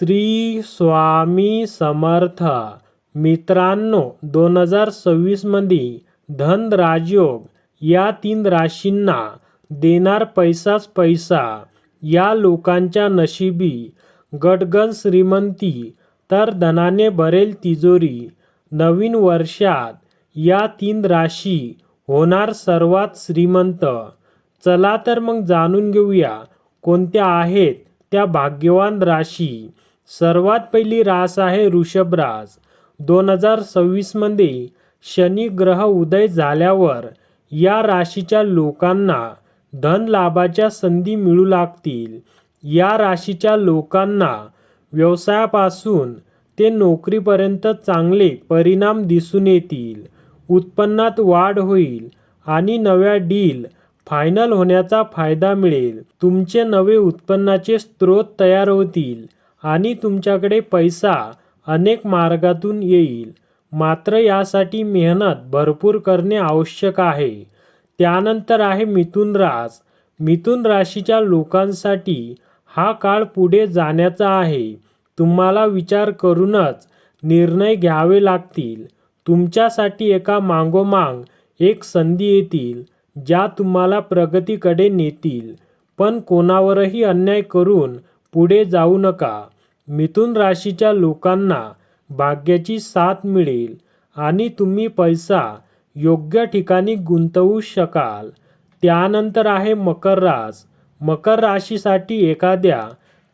श्री स्वामी समर्थ. मित्रांनो, 2026 मध्ये धन राजयोग या 3 राशींना देणार पैसाच पैसा. या लोकांच्या नशिबी गडगंज श्रीमंती, तर धनाने भरेल तिजोरी. नवीन वर्षात या 3 राशी होणार सर्वात श्रीमंत. चला तर मग जाणून घेऊया कोणत्या आहेत त्या भाग्यवान राशी. सर्वात पहिली रास आहे वृषभ रास. 2026 मध्ये शनी ग्रह उदय झाल्यावर या राशीच्या लोकांना धन लाभाच्या संधी मिळू लागतील. या राशीच्या लोकांना व्यवसायापासून ते नोकरीपर्यंत चांगले परिणाम दिसून येतील. उत्पन्नात वाढ होईल आणि नव्या डील फायनल होण्याचा फायदा मिळेल. तुमचे नवे उत्पन्नाचे स्रोत तयार होतील आणि तुमच्याकडे पैसा अनेक मार्गातून येईल. मात्र यासाठी मेहनत भरपूर करणे आवश्यक आहे. त्यानंतर आहे मिथुन रास. मिथुन राशीच्या लोकांसाठी हा काळ पुढे जाण्याचा आहे. तुम्हाला विचार करूनच निर्णय घ्यावे लागतील. तुमच्यासाठी एका मागोमाग एक संधी येतील ज्या तुम्हाला प्रगतीकडे नेतील. पण कोणावरही अन्याय करून पुढे जाऊ नका. मिथुन राशीच्या लोकांना भाग्याची साथ मिळेल आणि तुम्ही पैसा योग्य ठिकाणी गुंतवू शकाल. त्यानंतर आहे मकर रास. मकर राशीसाठी एखाद्या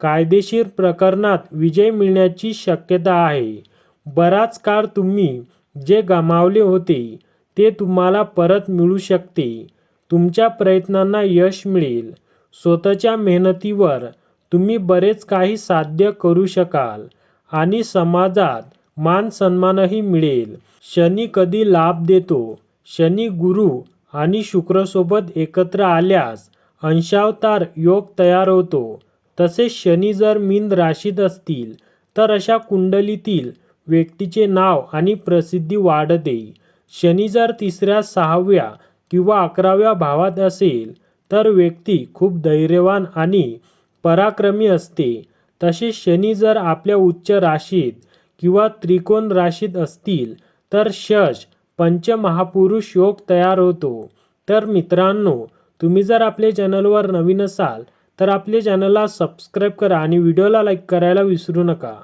कायदेशीर प्रकरणात विजय मिळण्याची शक्यता आहे. बराच काळ तुम्ही जे गमावले होते ते तुम्हाला परत मिळू शकते. तुमच्या प्रयत्नांना यश मिळेल. स्वतःच्या मेहनतीवर तुम्ही बरेच काही साध्य करू शकाल आणि समाजात मान सन्मानही मिळेल. शनी कधी लाभ देतो? शनी गुरु आणि शुक्रसोबत एकत्र आल्यास अंशावतार योग तयार होतो. तसेच शनी जर मीन राशीत असतील तर अशा कुंडलीतील व्यक्तीचे नाव आणि प्रसिद्धी वाढते. शनी जर 3ऱ्या, 6व्या किंवा 11व्या भावात असेल तर व्यक्ती खूप धैर्यवान आणि पराक्रमी असते. तसेच शनी जर आपल्या उच्च राशीत किंवा त्रिकोण राशीत असतील तर शश पंचमहापुरुष योग तयार होतो. तर मित्रांनो, तुम्ही जर आपल्या चॅनलवर नवीन असाल तर आपल्या चॅनलला सबस्क्राईब करा आणि व्हिडिओला लाईक करायला विसरू नका.